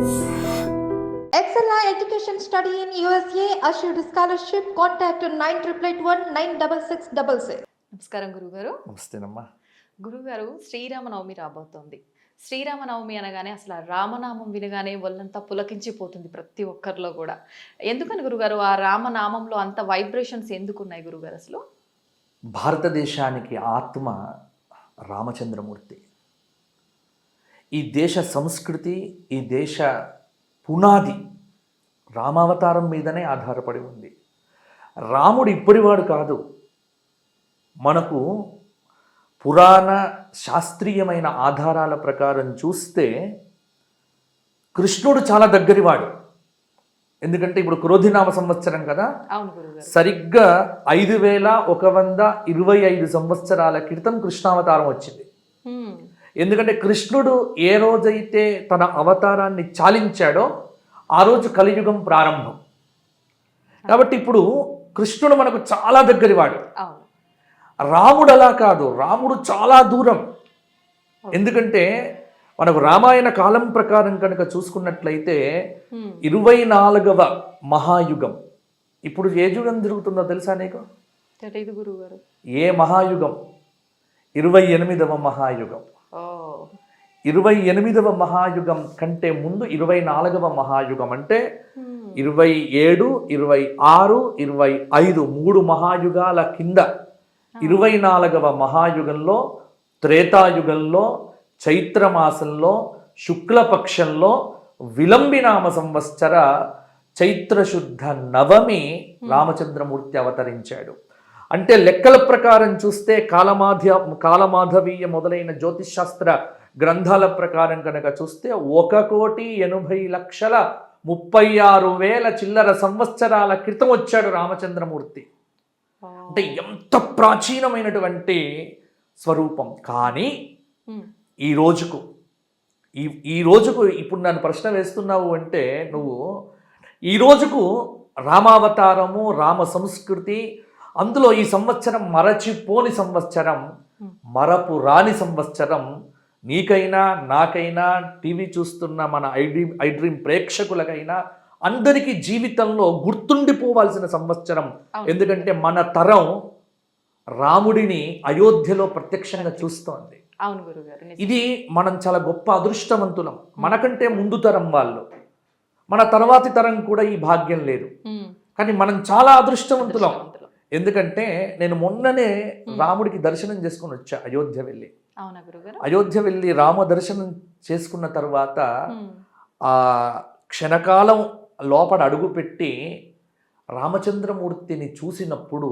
Excella Education Study in USA assured scholarship. Contact 9881 నమస్కారం గురుగారు. నమస్తేనమ్మా. గురుగారు, శ్రీరామనవమి రాబోతోంది. శ్రీరామనవమి అనగానే అసలు ఆ రామనామం వినగానే ఒళ్ళంతా పులకించిపోతుంది ప్రతి ఒక్కరిలో కూడా. ఎందుకని గురుగారు ఆ రామనామంలో అంత వైబ్రేషన్స్ ఎందుకున్నాయి గురుగారు అసలు? భారతదేశానికి ఆత్మ రామచంద్రమూర్తి. ఈ దేశ సంస్కృతి, ఈ దేశ పునాది రామావతారం మీదనే ఆధారపడి ఉంది. రాముడు ఇప్పటివాడు కాదు. మనకు పురాణ శాస్త్రీయమైన ఆధారాల ప్రకారం చూస్తే కృష్ణుడు చాలా దగ్గరివాడు. ఎందుకంటే ఇప్పుడు క్రోధినామ సంవత్సరం కదా, సరిగ్గా 5125 సంవత్సరాల క్రితం కృష్ణావతారం వచ్చింది. ఎందుకంటే కృష్ణుడు ఏ రోజైతే తన అవతారాన్ని చాలించాడో ఆ రోజు కలియుగం ప్రారంభం. కాబట్టి ఇప్పుడు కృష్ణుడు మనకు చాలా దగ్గరివాడు. రాముడు అలా కాదు, రాముడు చాలా దూరం. ఎందుకంటే మనకు రామాయణ కాలం ప్రకారం కనుక చూసుకున్నట్లయితే 24వ మహాయుగం. ఇప్పుడు ఏ యుగం జరుగుతుందో తెలుసా నీకు? ఏ మహాయుగం? 28వ మహాయుగం. 28వ మహాయుగం కంటే ముందు 24వ మహాయుగం అంటే 27, 26, 25 3 మహాయుగాల కింద 24వ మహాయుగంలో, త్రేతాయుగంలో, చైత్రమాసంలో, శుక్లపక్షంలో విలంబినామ సంవత్సర చైత్రశుద్ధ నవమి రామచంద్రమూర్తి అవతరించాడు. అంటే లెక్కల ప్రకారం చూస్తే కాలమాధవీయ మొదలైన జ్యోతిషాస్త్ర గ్రంథాల ప్రకారం కనుక చూస్తే 1,80,36,000 చిల్లర సంవత్సరాల క్రితం వచ్చాడు రామచంద్రమూర్తి. అంటే ఎంత ప్రాచీనమైనటువంటి స్వరూపం. కానీ ఈ రోజుకు ఇప్పుడు నన్ను ప్రశ్న వేస్తున్నావు అంటే నువ్వు ఈ రోజుకు రామావతారము, రామ సంస్కృతి, అందులో ఈ సంవత్సరం మరచిపోని సంవత్సరం, మరపు రాని సంవత్సరం. నీకైనా, నాకైనా, టీవీ చూస్తున్న మన ఐ డ్రీమ్ ప్రేక్షకులకైనా అందరికీ జీవితంలో గుర్తుండిపోవాల్సిన సంవత్సరం. ఎందుకంటే మన తరం రాముడిని అయోధ్యలో ప్రత్యక్షంగా చూస్తోంది. ఇది మనం చాలా గొప్ప అదృష్టవంతులం. మనకంటే ముందు తరం వాళ్ళు, మన తర్వాతి తరం కూడా ఈ భాగ్యం లేదు. కానీ మనం చాలా అదృష్టవంతులం. ఎందుకంటే నేను మొన్ననే రాముడికి దర్శనం చేసుకుని వచ్చా అయోధ్య వెళ్ళి. అయోధ్య వెళ్ళి రామ దర్శనం చేసుకున్న తర్వాత ఆ క్షణకాలం లోపల అడుగుపెట్టి రామచంద్రమూర్తిని చూసినప్పుడు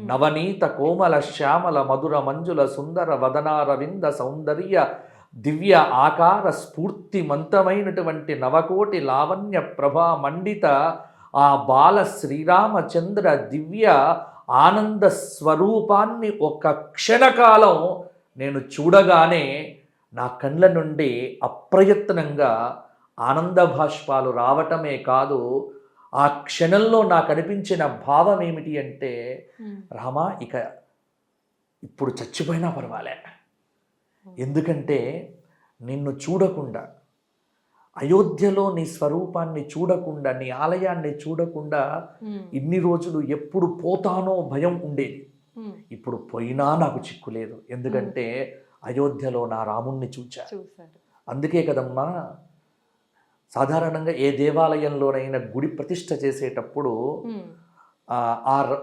నవనీత కోమల శ్యామల మధుర మంజుల సుందర వదనారవింద సౌందర్య దివ్య ఆకార స్ఫూర్తిమంతమైనటువంటి నవకోటి లావణ్య ప్రభా మండిత ఆ బాల శ్రీరామచంద్ర దివ్య ఆనంద స్వరూపాన్ని ఒక క్షణకాలం నేను చూడగానే నా కళ్ళ నుండి అప్రయత్నంగా ఆనంద భాష్పాలు రావటమే కాదు, ఆ క్షణంలో నాకు అనిపించిన భావం ఏమిటి అంటే, రామా ఇక ఇప్పుడు చచ్చిపోయినా పర్వాలే. ఎందుకంటే నిన్ను చూడకుండా, అయోధ్యలో నీ స్వరూపాన్ని చూడకుండా, నీ ఆలయాన్ని చూడకుండా ఇన్ని రోజులు ఎప్పుడు పోతానో భయం ఉండేది. ఇప్పుడు పోయినా నాకు చిక్కులేదు. ఎందుకంటే అయోధ్యలో నా రాముణ్ణి చూచాను. అందుకే కదమ్మా సాధారణంగా ఏ దేవాలయంలోనైనా గుడి ప్రతిష్ఠ చేసేటప్పుడు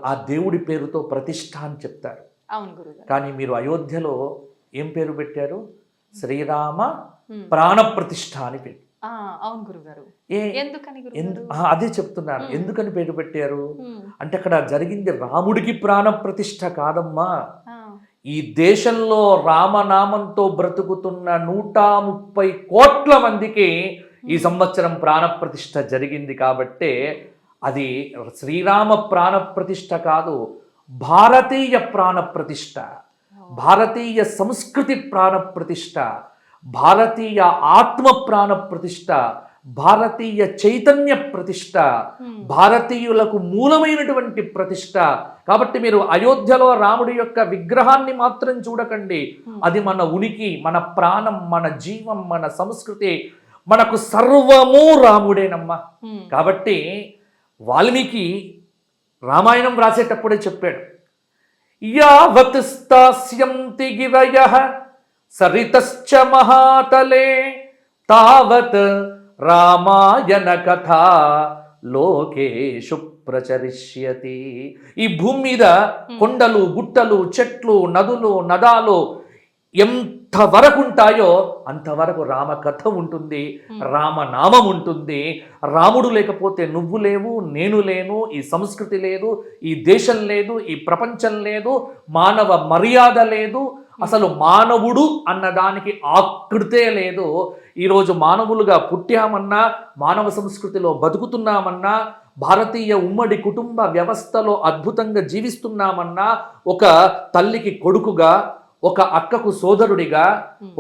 ఆ దేవుడి పేరుతో ప్రతిష్ఠ అని చెప్తారు. కానీ మీరు అయోధ్యలో ఏం పేరు పెట్టారు? శ్రీరామ ప్రాణప్రతిష్ఠ అని పెట్టారు. అదే చెప్తున్నాను, ఎందుకని పేరు పెట్టారు అంటే అక్కడ జరిగింది రాముడికి ప్రాణప్రతిష్ఠ కాదమ్మా. ఈ దేశంలో రామనామంతో బ్రతుకుతున్న 130 కోట్ల మందికి ఈ సంవత్సరం ప్రాణప్రతిష్ఠ జరిగింది. కాబట్టే అది శ్రీరామ ప్రాణప్రతిష్ఠ కాదు, భారతీయ ప్రాణప్రతిష్ఠ, భారతీయ సంస్కృతి ప్రాణప్రతిష్ఠ, భారతీయ ఆత్మ ప్రాణప్రతిష్ఠ, భారతీయ చైతన్య ప్రతిష్ఠ, భారతీయులకు మూలమైనటువంటి ప్రతిష్ఠ. కాబట్టి మీరు అయోధ్యలో రాముడి యొక్క విగ్రహాన్ని మాత్రం చూడకండి. అది మన ఉనికి, మన ప్రాణం, మన జీవం, మన సంస్కృతి, మనకు సర్వము రాముడేనమ్మా. కాబట్టి వాల్మీకి రామాయణం రాసేటప్పుడే చెప్పాడు, యావత్ స్థాస్యంతి గిరయః సరితశ్చ మహాతలే తావత్ రామాయణ కథా లోకేషు ప్రచరిష్యతి. ఈ భూమి మీద కొండలు, గుట్టలు, చెట్లు, నదులు, నదాలు ఎంతవరకు ఉంటాయో అంతవరకు రామకథ ఉంటుంది, రామనామం ఉంటుంది. రాముడు లేకపోతే నువ్వు లేవు, నేను లేను, ఈ సంస్కృతి లేదు, ఈ దేశం లేదు, ఈ ప్రపంచం లేదు, మానవ మర్యాద లేదు, అసలు మానవుడు అన్నదానికి ఆకృతే లేదు. ఈరోజు మానవులుగా పుట్టామన్నా, మానవ సంస్కృతిలో బతుకుతున్నామన్నా, భారతీయ ఉమ్మడి కుటుంబ వ్యవస్థలో అద్భుతంగా జీవిస్తున్నామన్నా, ఒక తల్లికి కొడుకుగా, ఒక అక్కకు సోదరుడిగా,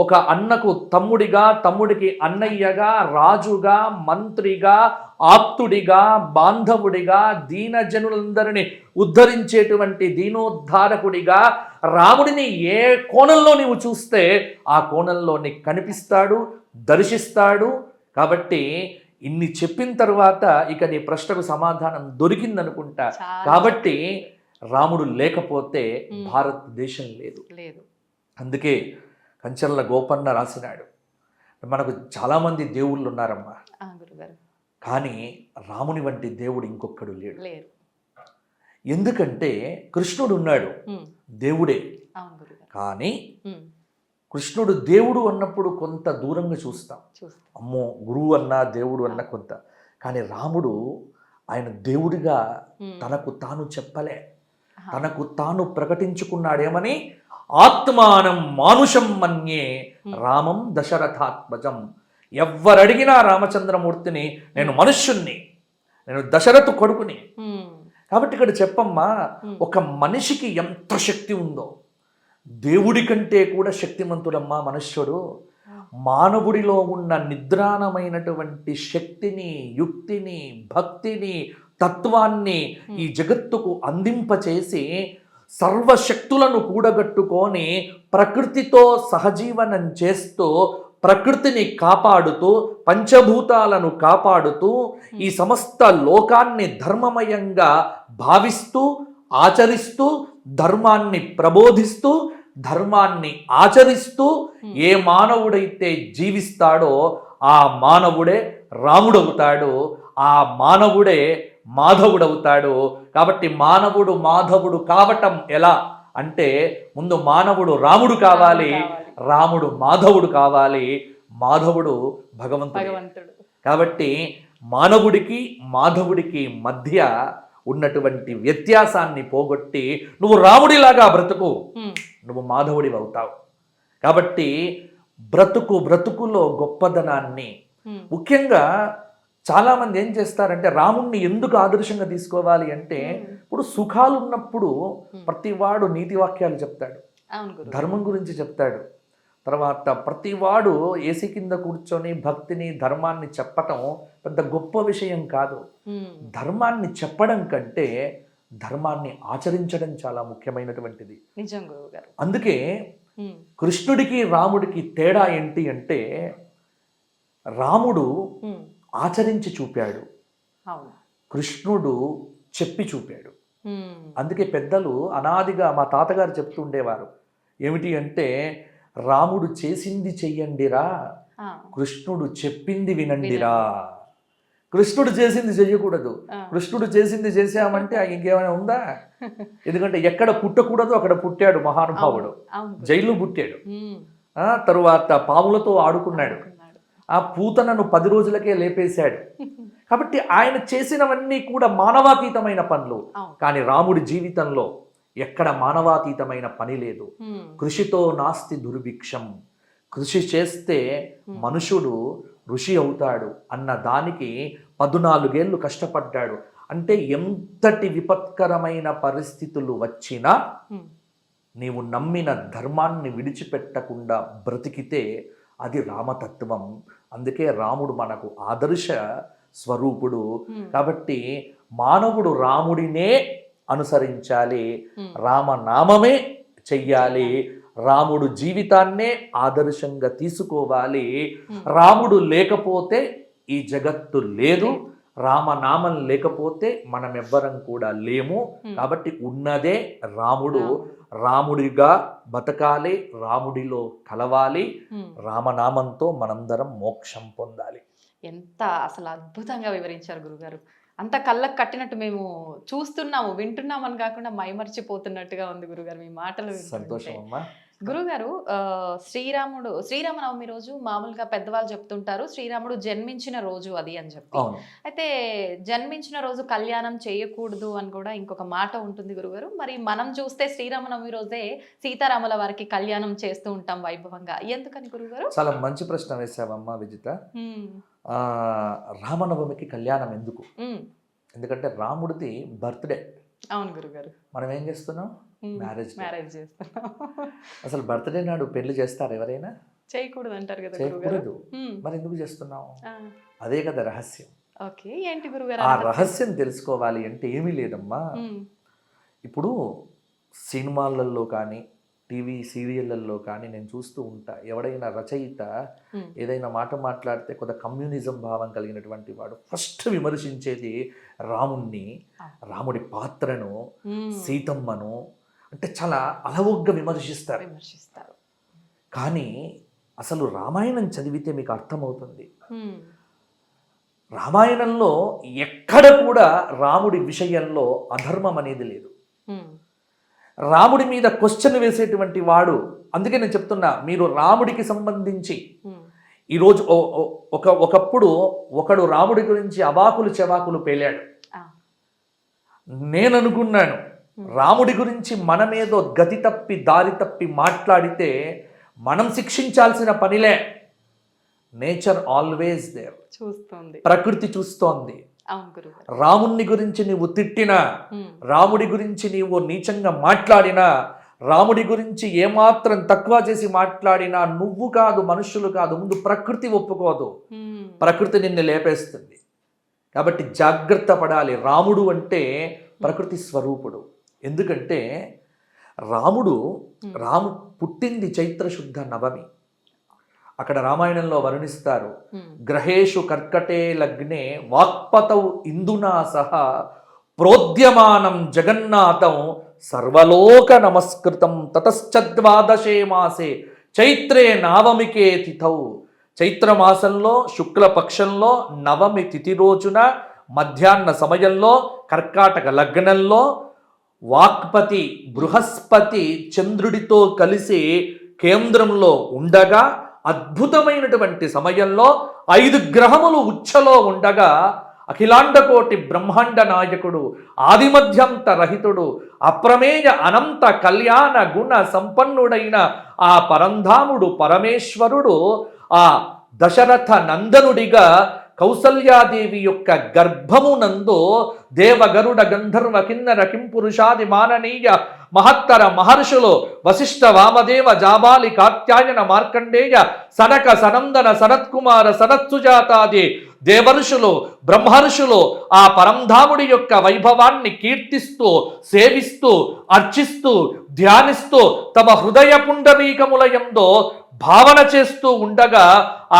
ఒక అన్నకు తమ్ముడిగా, తమ్ముడికి అన్నయ్యగా, రాజుగా, మంత్రిగా, ఆప్తుడిగా, బాంధవుడిగా, దీనజనులందరినీ ఉద్ధరించేటువంటి దీనోద్ధారకుడిగా రాముడిని ఏ కోణంలో నీవు చూస్తే ఆ కోణంలో నీకు కనిపిస్తాడు, దర్శిస్తాడు. కాబట్టి ఇన్ని చెప్పిన తర్వాత ఇక నీ ప్రశ్నకు సమాధానం దొరికిందనుకుంటా. కాబట్టి రాముడు లేకపోతే భారతదేశం లేదు. అందుకే కంచర్ల గోపన్న రాసినాడు, మనకు చాలామంది దేవుళ్ళు ఉన్నారమ్మా, కానీ రాముని వంటి దేవుడు ఇంకొకడు లేడు. ఎందుకంటే కృష్ణుడు ఉన్నాడు, దేవుడే. కానీ కృష్ణుడు దేవుడు అన్నప్పుడు కొంత దూరంగా చూస్తాం, అమ్మో గురువు అన్నా దేవుడు అన్న కొంత. కానీ రాముడు ఆయన దేవుడిగా తనకు తాను చెప్పలే, తనకు తాను ప్రకటించుకున్నాడేమని, ఆత్మానం మానుషం మన్యే రామం దశరథాత్మజం. ఎవ్వరడిగినా రామచంద్రమూర్తిని నేను మనుష్యుణ్ణి, నేను దశరథు కొడుకుని. కాబట్టి ఇక్కడ చెప్పమ్మా, ఒక మనిషికి ఎంత శక్తి ఉందో దేవుడి కంటే కూడా శక్తిమంతుడమ్మా మనుష్యుడు. మానవుడిలో ఉన్న నిద్రాణమైనటువంటి శక్తిని, యుక్తిని, భక్తిని, తత్వాన్ని ఈ జగత్తుకు అందింపచేసి సర్వశక్తులను కూడగట్టుకొని ప్రకృతితో సహజీవనం చేస్తూ, ప్రకృతిని కాపాడుతూ, పంచభూతాలను కాపాడుతూ, ఈ సమస్త లోకాన్ని ధర్మమయంగా భావిస్తూ, ఆచరిస్తూ, ధర్మాన్ని ప్రబోధిస్తూ, ధర్మాన్ని ఆచరిస్తూ ఏ మానవుడైతే జీవిస్తాడో ఆ మానవుడే రాముడవుతాడు, ఆ మానవుడే మాధవుడవుతాడు. కాబట్టి మానవుడు మాధవుడు కావటం ఎలా అంటే, ముందు మానవుడు రాముడు కావాలి, రాముడు మాధవుడు కావాలి, మాధవుడు భగవంతుడు. కాబట్టి మానవుడికి మాధవుడికి మధ్య ఉన్నటువంటి వ్యత్యాసాన్ని పోగొట్టి నువ్వు రాముడిలాగా బ్రతుకు, నువ్వు మాధవుడి అవుతావు. కాబట్టి బ్రతుకులో గొప్పదనాన్ని, ముఖ్యంగా చాలామంది ఏం చేస్తారంటే రాముణ్ణి ఎందుకు ఆదర్శంగా తీసుకోవాలి అంటే, ఇప్పుడు సుఖాలు ఉన్నప్పుడు ప్రతివాడు నీతి వాక్యాలు చెప్తాడు, ధర్మం గురించి చెప్తాడు. తర్వాత ప్రతివాడు ఏసీ కింద కూర్చొని భక్తిని, ధర్మాన్ని చెప్పటం పెద్ద గొప్ప విషయం కాదు. ధర్మాన్ని చెప్పడం కంటే ధర్మాన్ని ఆచరించడం చాలా ముఖ్యమైనటువంటిది. అందుకే కృష్ణుడికి రాముడికి తేడా ఏంటి అంటే, రాముడు ఆచరించి చూపాడు, కృష్ణుడు చెప్పి చూపాడు. అందుకే పెద్దలు అనాదిగా మా తాతగారు చెప్తూ ఉండేవారు, ఏమిటి అంటే, రాముడు చేసింది చెయ్యండిరా, కృష్ణుడు చెప్పింది వినండిరా. కృష్ణుడు చేసింది చెయ్యకూడదు, కృష్ణుడు చేసింది చేసామంటే ఇంకేమైనా ఉందా? ఎందుకంటే ఎక్కడ పుట్టకూడదు అక్కడ పుట్టాడు మహానుభావుడు, జైలు పుట్టాడు, తరువాత పాములతో ఆడుకున్నాడు, ఆ పూతనను 10 రోజులకే లేపేశాడు. కాబట్టి ఆయన చేసినవన్నీ కూడా మానవాతీతమైన పనులు. కానీ రాముడి జీవితంలో ఎక్కడ మానవాతీతమైన పని లేదు. కృషితో నాస్తి దుర్భిక్షం, కృషి చేస్తే మనుషుడు ఋషి అవుతాడు అన్న దానికి 14 ఏళ్ళు కష్టపడ్డాడు. అంటే ఎంతటి విపత్కరమైన పరిస్థితులు వచ్చినా నీవు నమ్మిన ధర్మాన్ని విడిచిపెట్టకుండా బ్రతికితే అది రామతత్వం. అందుకే రాముడు మనకు ఆదర్శ స్వరూపుడు. కాబట్టి మానవుడు రాముడినే అనుసరించాలి, రామనామమే చెయ్యాలి, రాముడు జీవితాన్నే ఆదర్శంగా తీసుకోవాలి. రాముడు లేకపోతే ఈ జగత్తు లేదు, రామనామం లేకపోతే మనం ఎవ్వరం కూడా లేము. కాబట్టి ఉన్నదే రాముడు. రాముడిగా బతకాలి, రాముడిలో కలవాలి, రామనామంతో మనందరం మోక్షం పొందాలి. ఎంత అసలు అద్భుతంగా వివరించారు గురుగారు. అంత కళ్ళకు కట్టినట్టు మేము చూస్తున్నాము, వింటున్నామని కాకుండా మైమర్చిపోతున్నట్టుగా ఉంది గురుగారు మీ మాటలు వింటుంటే. సంతోషం అమ్మా. గురుగారు, శ్రీరామనవమి రోజు మామూలుగా పెద్దవాళ్ళు చెప్తుంటారు శ్రీరాముడు జన్మించిన రోజు అది అని చెప్పి. అవును. అయితే జన్మించిన రోజు కళ్యాణం చేయకూడదు అని కూడా ఇంకొక మాట ఉంటుంది గురుగారు. మరి మనం చూస్తే శ్రీరామనవమి రోజే సీతారాముల వారికి కళ్యాణం చేస్తూ ఉంటాం వైభవంగా, ఎందుకని గురుగారు? చాలా మంచి ప్రశ్న వేసావమ్మా విజిత. రామనవమికి కళ్యాణం ఎందుకు? ఎందుకంటే రాముడిది బర్త్డే. అవును గురుగారు. మనం ఏం చేస్తున్నాం? మ్యారేజ్ చేస్తున్నాం. అసలు బర్త్డే నాడు పెళ్లి చేస్తారు ఎవరైనా? చేయకూడదు అంటారు కదా. చేయకూడదు. మరి ఎందుకు చేస్తున్నాం? అదే కదా రహస్యం. ఓకే, ఏంటి గురుగారు ఆ రహస్యం తెలుసుకోవాలి అంటే ఏమీ లేదమ్మా. ఇప్పుడు సినిమాలలో కానీ టీవీ సీరియళ్ళల్లో కానీ నేను చూస్తూ ఉంటా, ఎవడైనా రచయిత ఏదైనా మాట మాట్లాడితే కొంత కమ్యూనిజం భావం కలిగినటువంటి వాడు ఫస్ట్ విమర్శించేది రాముణ్ణి, రాముడి పాత్రను, సీతమ్మను, అంటే చాలా అలవోగ్గా విమర్శిస్తారు. కానీ అసలు రామాయణం చదివితే మీకు అర్థమవుతుంది, రామాయణంలో ఎక్కడ కూడా రాముడి విషయంలో అధర్మం అనేది లేదు. రాముడి మీద క్వశ్చన్ వేసేటువంటి వాడు, అందుకే నేను చెప్తున్నా, మీరు రాముడికి సంబంధించి ఈరోజు ఒకప్పుడు ఒకడు రాముడి గురించి అవాకులు చెవాకులు పేలాడు. నేను అనుకున్నాను రాముడి గురించి మనమేదో గతి తప్పి దారి తప్పి మాట్లాడితే మనం శిక్షించాల్సిన పనిలే. నేచర్ ఆల్వేస్ దేర్, చూస్తోంది, ప్రకృతి చూస్తోంది. రాముణ్ణి గురించి నీవు తిట్టినా, రాముడి గురించి నీవు నీచంగా మాట్లాడినా, రాముడి గురించి ఏమాత్రం తక్కువ చేసి మాట్లాడినా నువ్వు కాదు, మనుషులు కాదు, ముందు ప్రకృతి ఒప్పుకోదు, ప్రకృతి నిన్ను లేపేస్తుంది. కాబట్టి జాగ్రత్త పడాలి. రాముడు అంటే ప్రకృతి స్వరూపుడు. ఎందుకంటే రాముడు పుట్టింది చైత్రశుద్ధ నవమి. అక్కడ రామాయణంలో వర్ణిస్తారు, గ్రహేషు కర్కటే లగ్నే వాక్పతౌ ఇందునా సహ ప్రోద్యమానం జగన్నాథం సర్వలోక నమస్కృతం తతశ్చద్వాదశే మాసే చైత్రే నవమికే తిథౌ. చైత్రమాసంలో శుక్లపక్షంలో నవమి తిథి రోజున మధ్యాహ్న సమయంలో కర్కాటక లగ్నంలో వాక్పతి బృహస్పతి చంద్రుడితో కలిసి కేంద్రంలో ఉండగా, అద్భుతమైనటువంటి సమయంలో 5 గ్రహములు ఉచ్చలో ఉండగా, అఖిలాండకోటి బ్రహ్మాండ నాయకుడు, ఆదిమధ్యంత రహితుడు, అప్రమేయ అనంత కళ్యాణ గుణ సంపన్నుడైన ఆ పరంధాముడు పరమేశ్వరుడు ఆ దశరథ నందనుడిగా కౌసల్యాదేవి యొక్క గర్భమునందు దేవగరుడ గంధర్వ కిన్నర కింపురుషాది మాననీయ మహత్తర మహర్షులు వశిష్ఠ వామదేవ జాబాలి కాత్యాయన మార్కండేయ సనక సనందన సనత్కుమార సనత్సుజాతాది దేవర్షులు బ్రహ్మర్షులు ఆ పరంధాముడి యొక్క వైభవాన్ని కీర్తిస్తూ సేవిస్తూ అర్చిస్తూ ధ్యానిస్తూ తమ హృదయ పుండరీకములయందో భావన చేస్తూ ఉండగా,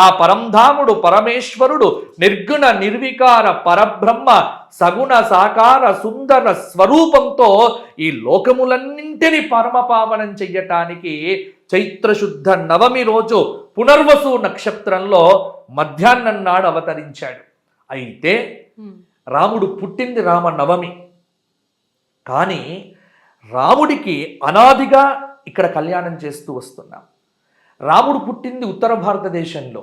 ఆ పరంధాముడు పరమేశ్వరుడు నిర్గుణ నిర్వికార పరబ్రహ్మ సగుణ సాకార సుందర స్వరూపంతో ఈ లోకములన్నింటినీ పరమపావనం చెయ్యటానికి చైత్రశుద్ధ నవమి రోజు పునర్వసు నక్షత్రంలో మధ్యాహ్నం నాడు అవతరించాడు. అయితే రాముడు పుట్టింది రామనవమి, కానీ రాముడికి అనాదిగా ఇక్కడ కళ్యాణం చేస్తూ వస్తున్నాం. రాముడు పుట్టింది ఉత్తర భారతదేశంలో,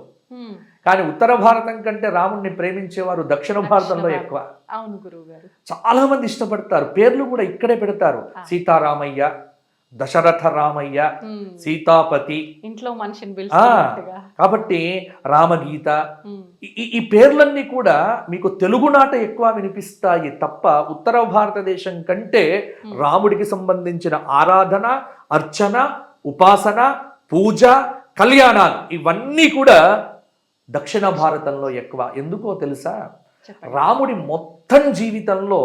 కానీ ఉత్తర భారతం కంటే రాముడిని ప్రేమించేవారు దక్షిణ భారతంలో ఎక్కువ. అవును గురువుగారు, చాలా మంది ఇష్టపడతారు. పేర్లు కూడా ఇక్కడే పెడతారు, సీతారామయ్య, దశరథ రామయ్య, సీతాపతి, ఇంట్లో మనిషిని. కాబట్టి రామగీత, ఈ పేర్లన్నీ కూడా మీకు తెలుగునాట ఎక్కువ వినిపిస్తాయి తప్ప ఉత్తర భారతదేశం కంటే రాముడికి సంబంధించిన ఆరాధన, అర్చన, ఉపాసన, పూజ, కళ్యాణాలు ఇవన్నీ కూడా దక్షిణ భారతంలో ఎక్కువ. ఎందుకో తెలుసా? రాముడి మొత్తం జీవితంలో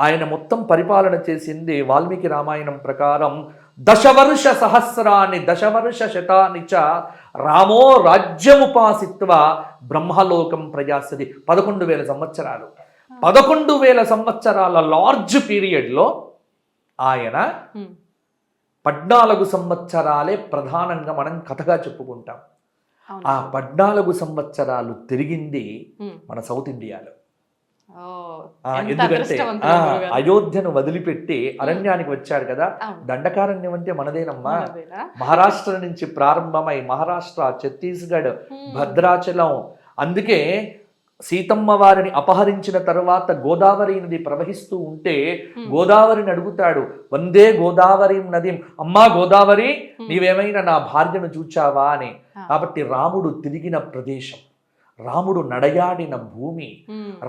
ఆయన మొత్తం పరిపాలన చేసింది వాల్మీకి రామాయణం ప్రకారం దశవర్ష సహస్రాన్ని దశవర్ష శతాని చ రామో రాజ్యముపాసిత్వ బ్రహ్మలోకం ప్రజాస్యతి. 11,000 సంవత్సరాలు, 11,000 సంవత్సరాల లార్జ్ పీరియడ్లో ఆయన 14 సంవత్సరాలే ప్రధానంగా మనం కథగా చెప్పుకుంటాం. ఆ 14 సంవత్సరాలు తిరిగింది మన సౌత్ ఇండియాలో. ఎందుకంటే అయోధ్యను వదిలిపెట్టి అరణ్యానికి వచ్చాడు కదా. దండకారణ్యం అంటే మనదేనమ్మా. మహారాష్ట్ర నుంచి ప్రారంభమై మహారాష్ట్ర, ఛత్తీస్గఢ్, భద్రాచలం. అందుకే సీతమ్మ వారిని అపహరించిన తర్వాత గోదావరి నది ప్రవహిస్తూ ఉంటే గోదావరిని అడుగుతాడు, వందే గోదావరి నది, అమ్మా గోదావరి నీవేమైనా నా భార్యను చూచావా అని. కాబట్టి రాముడు తిరిగిన ప్రదేశం, రాముడు నడయాడిన భూమి,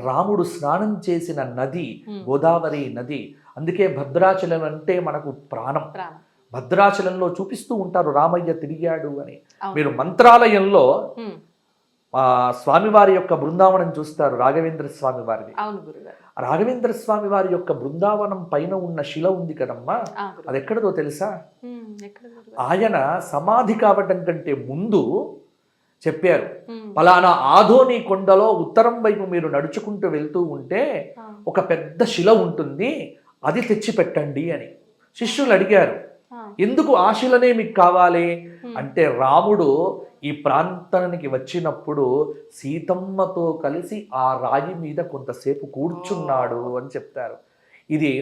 రాముడు స్నానం చేసిన నది గోదావరి నది. అందుకే భద్రాచలం అంటే మనకు ప్రాణం. భద్రాచలంలో చూపిస్తూ ఉంటారు రామయ్య తిరిగాడు అని. మీరు మంత్రాలయంలో స్వామివారి యొక్క బృందావనం చూస్తారు, రాఘవేంద్ర స్వామి వారిది. రాఘవేంద్ర స్వామి వారి యొక్క బృందావనం పైన ఉన్న శిల ఉంది కదమ్మా, అది ఎక్కడదో తెలుసా? ఆయన సమాధి కావడం కంటే ముందు చెప్పారు, పలానా ఆదోని కొండలో ఉత్తరం వైపు మీరు నడుచుకుంటూ వెళ్తూ ఉంటే ఒక పెద్ద శిల ఉంటుంది, అది తెచ్చి పెట్టండి అని. శిష్యులు అడిగారు, ఎందుకు ఆ శిలనే మీకు కావాలి అంటే, రాముడు ఈ ప్రాంతానికి వచ్చినప్పుడు సీతమ్మతో కలిసి ఆ రాయి మీద కొంతసేపు కూర్చున్నాడు అని చెప్తారు. ఇది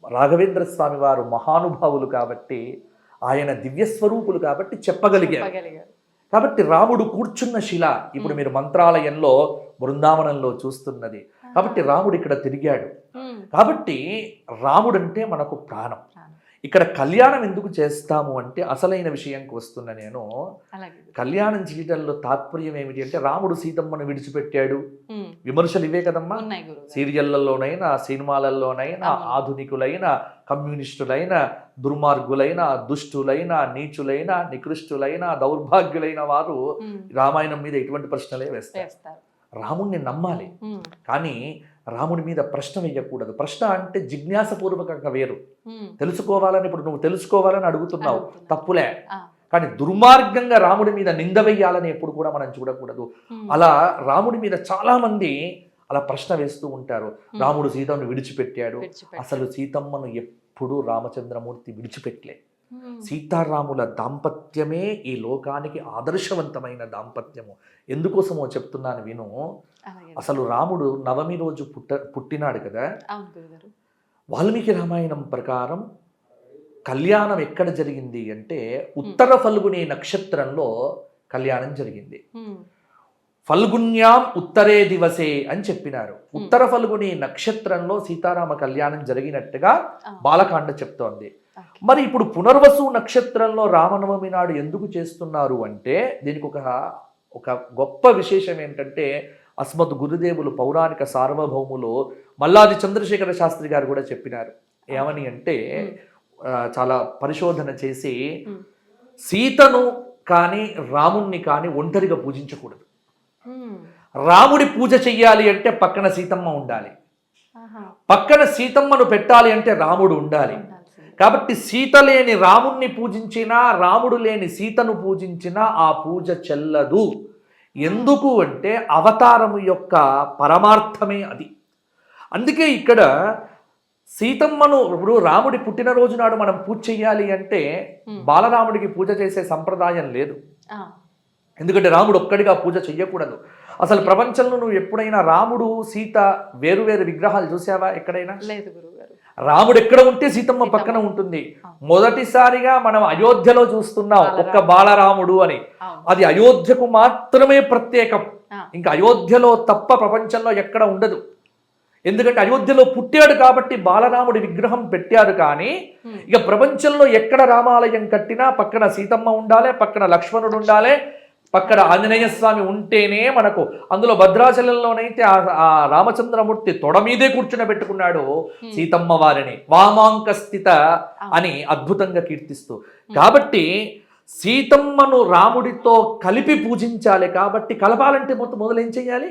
రాఘవేంద్ర స్వామి వారు మహానుభావులు కాబట్టి, ఆయన దివ్యస్వరూపులు కాబట్టి చెప్పగలిగారు. కాబట్టి రాముడు కూర్చున్న శిల ఇప్పుడు మీరు మంత్రాలయంలో బృందావనంలో చూస్తున్నది. కాబట్టి రాముడు ఇక్కడ తిరిగాడు. కాబట్టి రాముడు అంటే మనకు ప్రాణం. ఇక్కడ కళ్యాణం ఎందుకు చేస్తాము అంటే అసలైన విషయంకి వస్తున్న నేను. కళ్యాణం చేయడంలో తాత్పర్యం ఏమిటి అంటే, రాముడు సీతమ్మను విడిచిపెట్టాడు, విమర్శలు ఇవే కదమ్మా. సీరియళ్లలోనైనా సినిమాలలోనైనా ఆధునికులైన కమ్యూనిస్టులైన దుర్మార్గులైన దుష్టులైన నీచులైన నికృష్టులైన దౌర్భాగ్యులైన వారు రామాయణం మీద ఎటువంటి ప్రశ్నలే వేస్తారు. రాముణ్ణి నమ్మాలి, కానీ రాముడి మీద ప్రశ్న వేయకూడదు. ప్రశ్న అంటే జిజ్ఞాసపూర్వకంగా వేరు. తెలుసుకోవాలని, ఇప్పుడు నువ్వు తెలుసుకోవాలని అడుగుతున్నావు, తప్పులే. కానీ దుర్మార్గంగా రాముడి మీద నింద వేయాలని ఎప్పుడు కూడా మనం చూడకూడదు. అలా రాముడి మీద చాలా మంది అలా ప్రశ్న వేస్తూ ఉంటారు. రాముడు సీతమ్మను విడిచిపెట్టాడు. అసలు సీతమ్మను ఎప్పుడు రామచంద్రమూర్తి విడిచిపెట్టలే. సీతారాముల దాంపత్యమే ఈ లోకానికి ఆదర్శవంతమైన దాంపత్యము. ఎందుకోసమో చెప్తున్నాను విను. అసలు రాముడు నవమి రోజు పుట్టినాడు కదా. వాల్మీకి రామాయణం ప్రకారం కళ్యాణం ఎక్కడ జరిగింది అంటే, ఉత్తర ఫల్గుని నక్షత్రంలో కళ్యాణం జరిగింది. ఫల్గున్యాం ఉత్తరే దివసే అని చెప్పినారు. ఉత్తర ఫల్గుని నక్షత్రంలో సీతారామ కళ్యాణం జరిగినట్టుగా బాలకాండ చెప్తోంది. మరి ఇప్పుడు పునర్వసు నక్షత్రంలో రామనవమి నాడు ఎందుకు చేస్తున్నారు అంటే, దీనికి ఒక గొప్ప విశేషం ఏంటంటే, అస్మత్ గురుదేవులు పౌరాణిక సార్వభౌములు మల్లాది చంద్రశేఖర శాస్త్రి గారు కూడా చెప్పినారు. ఏమని అంటే, చాలా పరిశోధన చేసి సీతను కానీ రాముణ్ణి కానీ ఒంటరిగా పూజించకూడదు. రాముడి పూజ చెయ్యాలి అంటే పక్కన సీతమ్మ ఉండాలి, పక్కన సీతమ్మను పెట్టాలి అంటే రాముడు ఉండాలి. కాబట్టి సీత లేని రాముణ్ణి పూజించినా, రాముడు లేని సీతను పూజించినా ఆ పూజ చెల్లదు. ఎందుకు అంటే అవతారము యొక్క పరమార్థమే అది. అందుకే ఇక్కడ సీతమ్మను, ఇప్పుడు రాముడి పుట్టినరోజు నాడు మనం పూజ చెయ్యాలి అంటే బాలరాముడికి పూజ చేసే సంప్రదాయం లేదు. ఎందుకంటే రాముడు ఒక్కడిగా పూజ చెయ్యకూడదు. అసలు ప్రపంచంలో నువ్వు ఎప్పుడైనా రాముడు సీత వేరు విగ్రహాలు చూసావా? ఎక్కడైనా లేదు గురుగారు. రాముడు ఎక్కడ ఉంటే సీతమ్మ పక్కన ఉంటుంది. మొదటిసారిగా మనం అయోధ్యలో చూస్తున్నాం ఒక్క బాలరాముడు అని. అది అయోధ్యకు మాత్రమే ప్రత్యేకం. ఇంకా అయోధ్యలో తప్ప ప్రపంచంలో ఎక్కడ ఉండదు. ఎందుకంటే అయోధ్యలో పుట్టాడు కాబట్టి బాలరాముడి విగ్రహం పెట్టారు. కానీ ఇక ప్రపంచంలో ఎక్కడ రామాలయం కట్టినా పక్కన సీతమ్మ ఉండాలి, పక్కన లక్ష్మణుడు ఉండాలి, పక్కన ఆంజనేయ స్వామి ఉంటేనే మనకు. అందులో భద్రాచలంలోనైతే ఆ రామచంద్రమూర్తి తొడ మీదే కూర్చుని పెట్టుకున్నాడు సీతమ్మ వారిని, వామాంక స్థిత అని అద్భుతంగా కీర్తిస్తూ. కాబట్టి సీతమ్మను రాముడితో కలిపి పూజించాలి. కాబట్టి కలపాలంటే మొదలు ఏం చెయ్యాలి?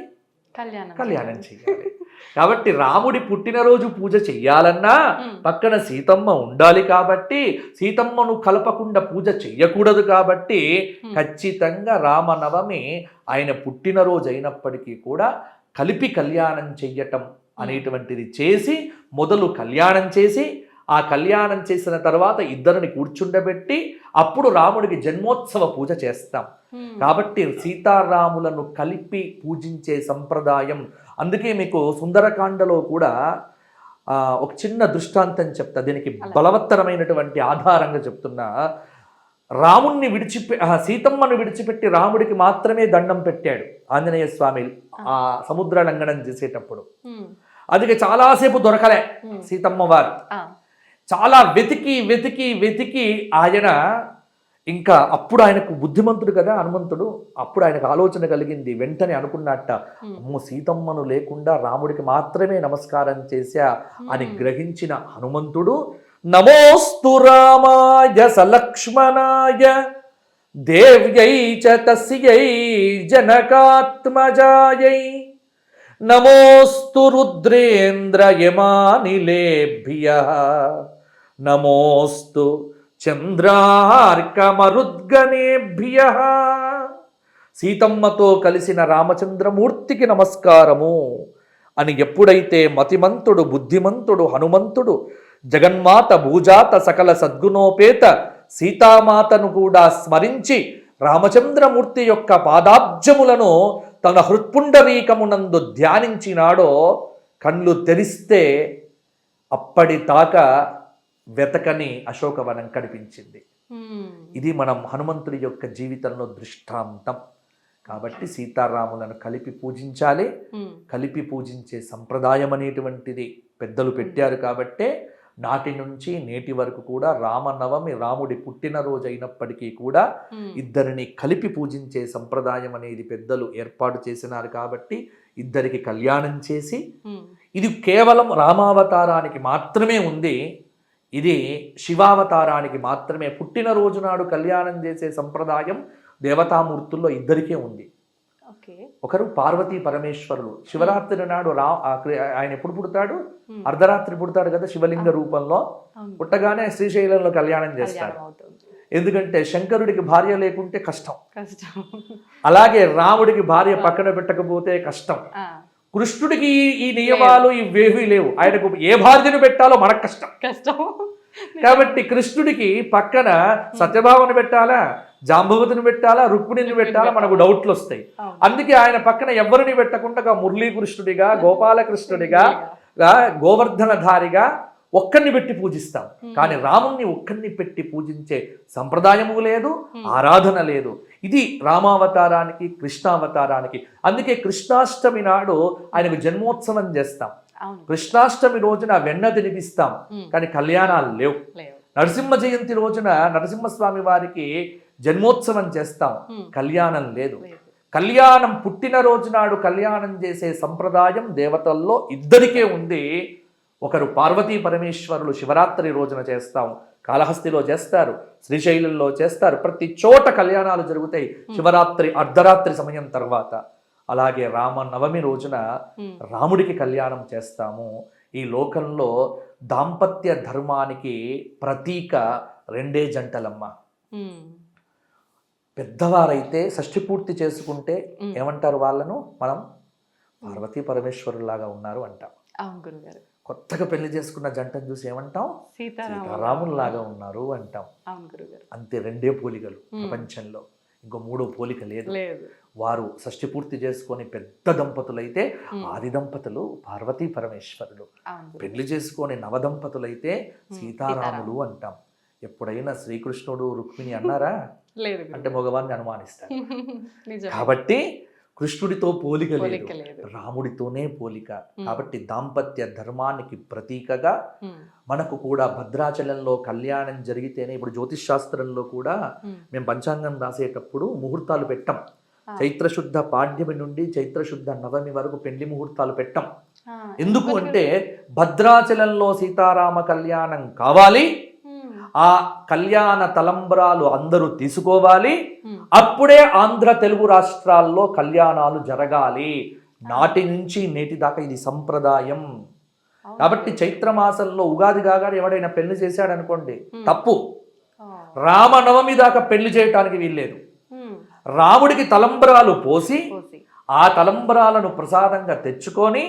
కళ్యాణం చేయాలి. కాబట్టి రాముడి పుట్టినరోజు పూజ చెయ్యాలన్నా పక్కన సీతమ్మ ఉండాలి, కాబట్టి సీతమ్మను కలపకుండా పూజ చెయ్యకూడదు. కాబట్టి ఖచ్చితంగా రామనవమి ఆయన పుట్టినరోజు అయినప్పటికీ కూడా కలిపి కళ్యాణం చెయ్యటం అనేటువంటిది చేసి, మొదలు కళ్యాణం చేసి, ఆ కళ్యాణం చేసిన తర్వాత ఇద్దరిని కూర్చుండబెట్టి అప్పుడు రాముడికి జన్మోత్సవ పూజ చేస్తాం. కాబట్టి సీతారాములను కలిపి పూజించే సంప్రదాయం. అందుకే మీకు సుందరకాండలో కూడా ఒక చిన్న దృష్టాంతం చెప్తా, దీనికి బలవత్తరమైనటువంటి ఆధారంగా చెప్తున్నా. రాముణ్ణి సీతమ్మను విడిచిపెట్టి రాముడికి మాత్రమే దండం పెట్టాడు ఆంజనేయ స్వామి ఆ సముద్ర లంఘనం చేసేటప్పుడు. అది చాలాసేపు దొరకలే సీతమ్మ వారు. చాలా వెతికి వెతికి వెతికి ఆయన ఇంకా అప్పుడు ఆయనకు బుద్ధిమంతుడు కదా హనుమంతుడు, అప్పుడు ఆయనకు ఆలోచన కలిగింది. వెంటనే అనుకున్నట్ట, అమ్మో సీతమ్మను లేకుండా రాముడికి మాత్రమే నమస్కారం చేశా అని గ్రహించిన హనుమంతుడు నమోస్తు రామాయ సలక్ష్మణాయ దేవ్యై చ తస్యై జనకాత్మజాయై నమోస్తు రుద్రేంద్రయమానిలేభ్యః నమోస్తు చంద్రార్కమరుద్గణేభ్యః. సీతమ్మతో కలిసిన రామచంద్రమూర్తికి నమస్కారము అని ఎప్పుడైతే మతిమంతుడు బుద్ధిమంతుడు హనుమంతుడు జగన్మాత భూజాత సకల సద్గుణోపేత సీతామాతను కూడా స్మరించి రామచంద్రమూర్తి యొక్క పాదాబ్జములను తన హృత్పుండరీకమునందు ధ్యానించినాడో కళ్ళు తెరిస్తే అప్పటిదాకా వెతకని అశోకవనం కనిపించింది. ఇది మనం హనుమంతుడి యొక్క జీవితంలో దృష్టాంతం. కాబట్టి సీతారాములను కలిపి పూజించాలి. కలిపి పూజించే సంప్రదాయం అనేటువంటిది పెద్దలు పెట్టారు. కాబట్టే నాటి నుంచి నేటి వరకు కూడా రామనవమి రాముడి పుట్టినరోజు అయినప్పటికీ కూడా ఇద్దరిని కలిపి పూజించే సంప్రదాయం అనేది పెద్దలు ఏర్పాటు చేసినారు. కాబట్టి ఇద్దరికి కళ్యాణం చేసి, ఇది కేవలం రామావతారానికి మాత్రమే ఉంది, ఇది శివావతారానికి మాత్రమే. పుట్టినరోజు నాడు కళ్యాణం చేసే సంప్రదాయం దేవతామూర్తుల్లో ఇద్దరికే ఉంది. ఒకరు పార్వతీ పరమేశ్వరులు. శివరాత్రి నాడు ఆయన ఎప్పుడు పుడతాడు? అర్ధరాత్రి పుడతాడు కదా శివలింగ రూపంలో. పుట్టగానే శ్రీశైలంలో కళ్యాణం చేస్తాడు. ఎందుకంటే శంకరుడికి భార్య లేకుంటే కష్టం. అలాగే రాముడికి భార్య పక్కన పెట్టకపోతే కష్టం. కృష్ణుడికి ఈ నియమాలు ఇవేవీ లేవు. ఆయనకు ఏ భార్యను పెట్టాలో మనకు కష్టం. కాబట్టి కృష్ణుడికి పక్కన సత్యభామను పెట్టాలా, జాంబవతిని పెట్టాలా, రుక్మిణిని పెట్టాలా, మనకు డౌట్లు వస్తాయి. అందుకే ఆయన పక్కన ఎవరిని పెట్టకుండా మురళీకృష్ణుడిగా, గోపాలకృష్ణుడిగా, గోవర్ధనధారిగా ఒక్కరిని పెట్టి పూజిస్తాం. కానీ రాముణ్ణి ఒక్కరిని పెట్టి పూజించే సంప్రదాయము లేదు, ఆరాధన లేదు. ఇది రామావతారానికి కృష్ణావతారానికి. అందుకే కృష్ణాష్టమి నాడు ఆయనకు జన్మోత్సవం చేస్తాం. కృష్ణాష్టమి రోజున వెన్న తినిపిస్తాం, కానీ కళ్యాణాలు లేవు. నరసింహ జయంతి రోజున నరసింహస్వామి వారికి జన్మోత్సవం చేస్తాం, కళ్యాణం లేదు. కళ్యాణం పుట్టినరోజు నాడు కళ్యాణం చేసే సంప్రదాయం దేవతల్లో ఇద్దరికే ఉంది. ఒకరు పార్వతీ పరమేశ్వరులు శివరాత్రి రోజున చేస్తాం, కాళహస్తిలో చేస్తారు, శ్రీశైలంలో చేస్తారు, ప్రతి చోట కళ్యాణాలు జరుగుతాయి శివరాత్రి అర్ధరాత్రి సమయం తర్వాత. అలాగే రామనవమి రోజున రాముడికి కళ్యాణం చేస్తాము. ఈ లోకంలో దాంపత్య ధర్మానికి ప్రతీక రెండే జంటలమ్మ. పెద్దవారైతే షష్ఠి పూర్తి చేసుకుంటే ఏమంటారు వాళ్ళను? మనం పార్వతీ పరమేశ్వరులాగా ఉన్నారు అంటాం. కొత్తగా పెళ్లి చేసుకున్న జంటను చూసి ఏమంటాం? సీతారాముల్లాగా ఉన్నారు అంటాం. అంతే, రెండే పోలికలు ప్రపంచంలో, ఇంకో మూడో పోలిక లేదు. వారు షష్ఠి పూర్తి చేసుకొని పెద్ద దంపతులైతే ఆది దంపతులు పార్వతీ పరమేశ్వరులు, పెళ్లి చేసుకొని నవదంపతులైతే సీతారాములు అంటాం. ఎప్పుడైనా శ్రీకృష్ణుడు రుక్మిణి అన్నారా? అంటే మగవాన్ని అనుమానిస్తారు. కాబట్టి కృష్ణుడితో పోలిక లేదు, రాముడితోనే పోలిక. కాబట్టి దాంపత్య ధర్మానికి ప్రతీకగా మనకు కూడా భద్రాచలంలో కళ్యాణం జరిగితేనే, ఇప్పుడు జ్యోతిష్ శాస్త్రంలో కూడా మేము పంచాంగం రాసేటప్పుడు ముహూర్తాలు పెట్టాం. చైత్రశుద్ధ పాడ్యమి నుండి చైత్రశుద్ధ నవమి వరకు పెళ్లి ముహూర్తాలు పెట్టాం. ఎందుకు అంటే భద్రాచలంలో సీతారామ కళ్యాణం కావాలి, ఆ కళ్యాణ తలంబ్రాలు అందరూ తీసుకోవాలి, అప్పుడే ఆంధ్ర తెలుగు రాష్ట్రాల్లో కళ్యాణాలు జరగాలి. నాటి నుంచి నేటి దాకా ఇది సంప్రదాయం. అవునా? కాబట్టి చైత్రమాసంలో ఉగాది కాగానే ఎవడైనా పెళ్లి చేశాడు అనుకోండి, తప్పు. ఆ. రామనవమి దాకా పెళ్లి చేయటానికి వీల్లేదు. ఉమ్. రాముడికి తలంబ్రాలు పోసి పోసి. ఆ తలంబ్రాలను ప్రసాదంగా తెచ్చుకొని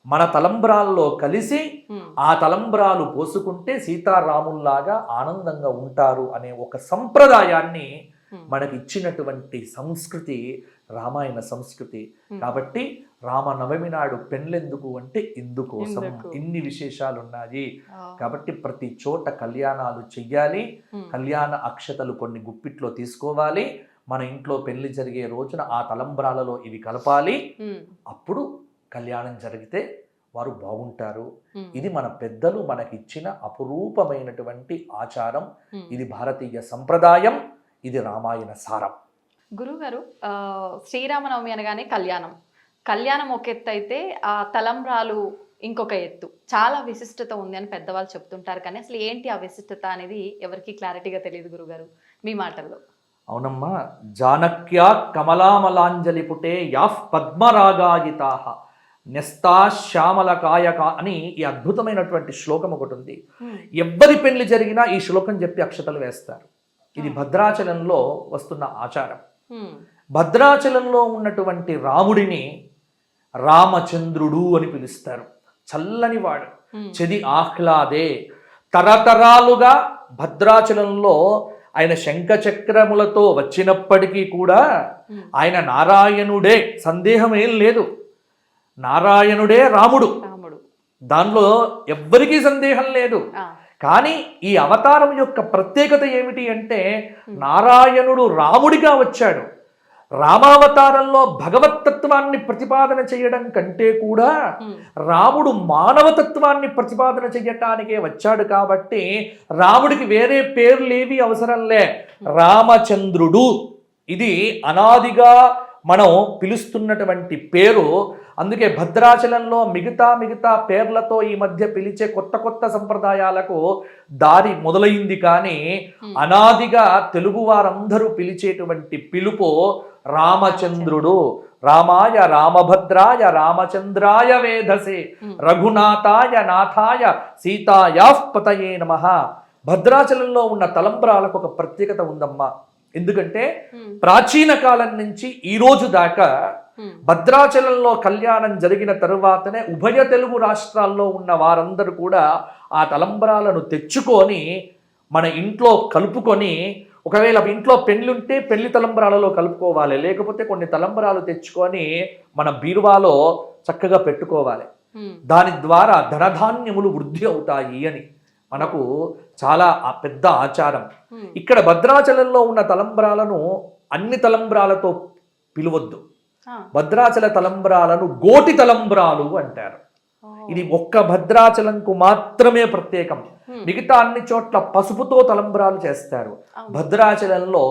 మన తలంబ్రాల్లో కలిసి ఉమ్. ఆ తలంబ్రాలు పోసుకుంటే సీతారాముల్లాగా ఆనందంగా ఉంటారు అనే ఒక సంప్రదాయాన్ని మనకి ఇచ్చినటువంటి సంస్కృతి రామాయణ సంస్కృతి. కాబట్టి రామనవమి నాడు పెళ్ళెందుకు అంటే ఇందుకోసం. ఇన్ని విశేషాలు ఉన్నాయి. కాబట్టి ప్రతి చోట కళ్యాణాలు చెయ్యాలి. కళ్యాణ అక్షతలు కొన్ని గుప్పిట్లో తీసుకోవాలి. మన ఇంట్లో పెళ్లి జరిగే రోజున ఆ తలంబ్రాలలో ఇవి కలపాలి. అప్పుడు కళ్యాణం జరిగితే వారు బాగుంటారు. ఇది మన పెద్దలు మనకిచ్చిన అపురూపమైనటువంటి ఆచారం. ఇది భారతీయ సంప్రదాయం. ఇది రామాయణ సారం. గురుగారు, శ్రీరామనవమి అనగానే కళ్యాణం ఒక ఎత్తు అయితే ఆ తలంబ్రాలు ఇంకొక ఎత్తు. చాలా విశిష్టత ఉంది అని పెద్దవాళ్ళు చెప్తుంటారు, కానీ అసలు ఏంటి ఆ విశిష్టత అనేది ఎవరికి క్లారిటీగా తెలియదు గురుగారు, మీ మాటల్లో. అవునమ్మా. జానక్యా కమలామలాంజలి పుటే యాఫ్ పద్మరాగాయితాహ నెస్తా శ్యామలకాయక అని ఈ అద్భుతమైనటువంటి శ్లోకం ఒకటి ఉంది. ఎవ్వరి పెళ్లి జరిగినా ఈ శ్లోకం చెప్పి అక్షతలు వేస్తారు. ఇది భద్రాచలంలో వస్తున్న ఆచారం. భద్రాచలంలో ఉన్నటువంటి రాముడిని రామచంద్రుడు అని పిలుస్తారు. చల్లనివాడు, చెది ఆహ్లాదే. తరతరాలుగా భద్రాచలంలో ఆయన శంఖచక్రములతో వచ్చినప్పటికీ కూడా ఆయన నారాయణుడే, సందేహం ఏం లేదు. నారాయణుడే రాముడు, దానిలో ఎవ్వరికీ సందేహం లేదు. కానీ ఈ అవతారం యొక్క ప్రత్యేకత ఏమిటి అంటే నారాయణుడు రాముడిగా వచ్చాడు. రామావతారంలో భగవత్తత్వాన్ని ప్రతిపాదన చేయడం కంటే కూడా రాముడు మానవతత్వాన్ని ప్రతిపాదన చేయటానికే వచ్చాడు. కాబట్టి రాముడికి వేరే పేర్లేవి అవసరంలే. రామచంద్రుడు ఇది అనాదిగా మనం పిలుస్తున్నటువంటి పేరు. అందుకే భద్రాచలంలో మిగతా పేర్లతో ఈ మధ్య పిలిచే కొత్త సంప్రదాయాలకు దారి మొదలైంది. కానీ అనాదిగా తెలుగు వారందరూ పిలిచేటువంటి పిలుపు రామచంద్రుడు. రామాయ రామభద్రాయ రామచంద్రాయ వేధసే రఘునాథాయ నాథాయ సీతాయాః పతయే నమః. భద్రాచలంలో ఉన్న తలంబ్రాలకు ఒక ప్రత్యేకత ఉందమ్మా. ఎందుకంటే ప్రాచీన కాలం నుంచి ఈ రోజు దాకా భద్రాచలంలో కళ్యాణం జరిగిన తరువాతనే ఉభయ తెలుగు రాష్ట్రాల్లో ఉన్న వారందరూ కూడా ఆ తలంబ్రాలను తెచ్చుకొని మన ఇంట్లో కలుపుకొని, ఒకవేళ ఇంట్లో పెళ్ళుంటే పెళ్లి తలంబ్రాలలో కలుపుకోవాలి, లేకపోతే కొన్ని తలంబ్రాలు తెచ్చుకొని మన బీరువాలో చక్కగా పెట్టుకోవాలి. దాని ద్వారా ధనధాన్యములు వృద్ధి అవుతాయి అని మనకు చాలా పెద్ద ఆచారం. ఇక్కడ భద్రాచలంలో ఉన్న తలంబ్రాలను అన్ని తలంబ్రాలతో పిలవద్దు. భద్రాచల తలంబ్రాలను గోటి తలంబ్రాలు అంటారు. ఇది ఒక్క భద్రాచలంకు మాత్రమే ప్రత్యేకం. మిగతా అన్ని చోట్ల పసుపుతో తలంబ్రాలు చేస్తారు. భద్రాచలంలో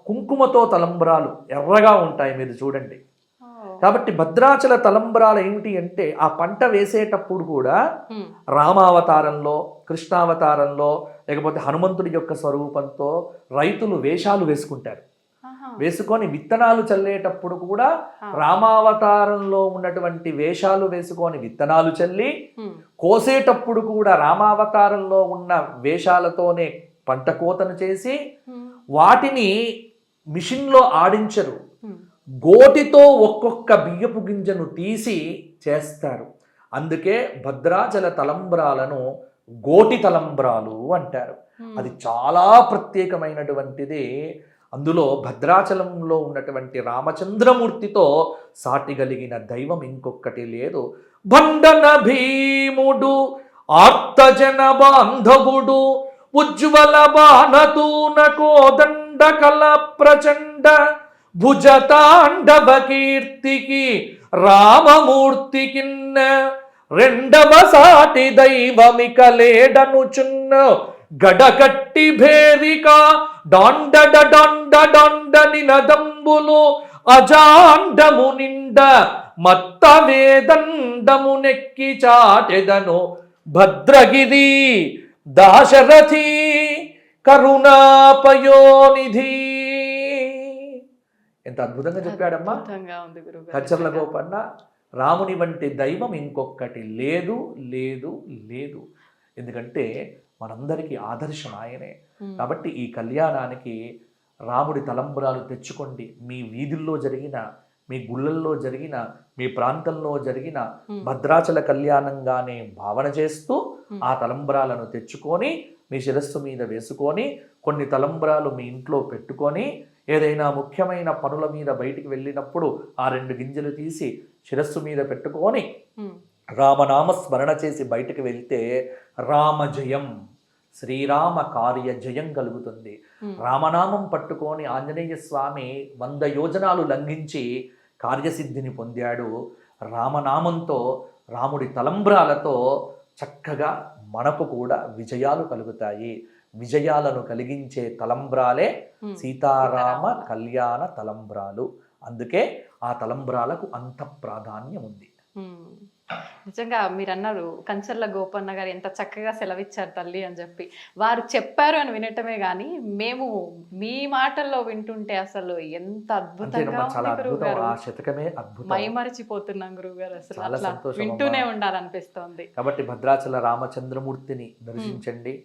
కుంకుమతో తలంబ్రాలు ఎర్రగా ఉంటాయి, మీరు చూడండి. కాబట్టి భద్రాచల తలంబ్రాలు ఏమిటి అంటే ఆ పంట వేసేటప్పుడు కూడా రామావతారంలో, కృష్ణావతారంలో, లేకపోతే హనుమంతుడి యొక్క స్వరూపంతో రైతులు వేషాలు వేసుకుంటారు. వేసుకొని విత్తనాలు చల్లేటప్పుడు కూడా రామావతారంలో ఉన్నటువంటి వేషాలు వేసుకొని విత్తనాలు చల్లి, కోసేటప్పుడు కూడా రామావతారంలో ఉన్న వేషాలతోనే పంట కోతను చేసి వాటిని మిషన్లో ఆడించరు. గోటితో ఒక్కొక్క బియ్యపు గింజను తీసి చేస్తారు. అందుకే భద్రాచల తలంబ్రాలను గోటి తలంబ్రాలు అంటారు. అది చాలా ప్రత్యేకమైనటువంటిది. అందులో భద్రాచలంలో ఉన్నటువంటి రామచంద్రమూర్తితో సాటి కలిగిన దైవం ఇంకొకటి లేదు. బండన భీముడు ఆర్తజన బాంధవుడు ఉజ్వల బాణతూన కోదండ కల ప్రచండ భుజతాండవ కీర్తికి రామమూర్తికిన్న రెండవ సాటి దైవమిక లేడనుచున్న గడకట్టి భేరిక డాండడ డాండ డాండ నినదంబులు అజాండము నిండ మత్త వేదండము నెక్కి చాటెదను భద్రగిరి దాశరథి కరుణాపయోనిధి. ఎంత అద్భుతంగా చెప్పాడమ్మా కచ్చర్ల గోపన్న. రాముని వంటి దైవం ఇంకొకటి లేదు లేదు లేదు. ఎందుకంటే మనందరికీ ఆదర్శం ఆయనే. కాబట్టి ఈ కళ్యాణానికి రాముడి తలంబ్రాలు తెచ్చుకోండి. మీ వీధుల్లో జరిగిన, మీ గుళ్ళల్లో జరిగిన, మీ ప్రాంతంలో జరిగిన భద్రాచల కళ్యాణంగానే భావన చేస్తూ ఆ తలంబ్రాలను తెచ్చుకొని మీ శిరస్సు మీద వేసుకొని, కొన్ని తలంబ్రాలు మీ ఇంట్లో పెట్టుకొని, ఏదైనా ముఖ్యమైన పనుల మీద బయటికి వెళ్ళినప్పుడు ఆ 2 గింజలు తీసి శిరస్సు మీద పెట్టుకొని రామనామ స్మరణ చేసి బయటికి వెళ్తే రామజయం, శ్రీరామ కార్య జయం కలుగుతుంది. రామనామం పట్టుకొని ఆంజనేయ స్వామి 100 యోజనాలు లంఘించి కార్యసిద్ధిని పొందాడు. రామనామంతో, రాముడి తలంబ్రాలతో చక్కగా మనకు కూడా విజయాలు కలుగుతాయి. విజయాలను కలిగించే తలంబ్రాలే సీతారామ కళ్యాణ తలంబ్రాలు. అందుకే ఆ తలంబ్రాలకు అంత ప్రాధాన్యం ఉంది. నిజంగా మీరు అన్నారు కంచర్ల గోపన్న గారు ఎంత చక్కగా సెలవిచ్చారు తల్లి అని చెప్పి. వారు చెప్పారు అని వినటమే కానీ మేము మీ మాటల్లో వింటుంటే అసలు ఎంత అద్భుతంగా చాలా ఉంది గురువు గారు. ఆ శతకమే అద్భుతం. మైమరిచిపోతున్నాం గురువు గారు. అసలు చాలా అట్లా సంతోషం వింటూనే ఉండాలనిపిస్తోంది. కాబట్టి భద్రాచల రామచంద్రమూర్తిని దర్శించండి,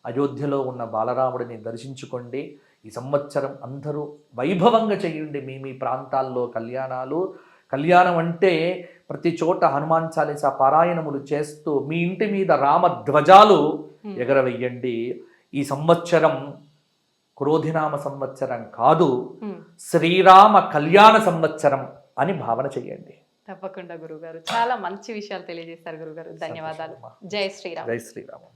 అయోధ్యలో ఉన్న బాలరాముడిని దర్శించుకోండి. ఈ సంవత్సరం అందరూ వైభవంగా చేయండి మీ మీ ప్రాంతాల్లో కళ్యాణాలు. కళ్యాణం అంటే ప్రతి చోట హనుమాన్ చాలీసా పారాయణములు చేస్తూ మీ ఇంటి మీద రామ ధ్వజాలు ఎగరవేయండి. ఈ సంవత్సరం క్రోధినామ సంవత్సరం కాదు, శ్రీరామ కళ్యాణ సంవత్సరం అని భావన చెయ్యండి. తప్పకుండా గురుగారు, చాలా మంచి విషయాలు తెలియజేస్తారు గురుగారు. ధన్యవాదాలు. జై శ్రీరామ్. జై శ్రీరామ్.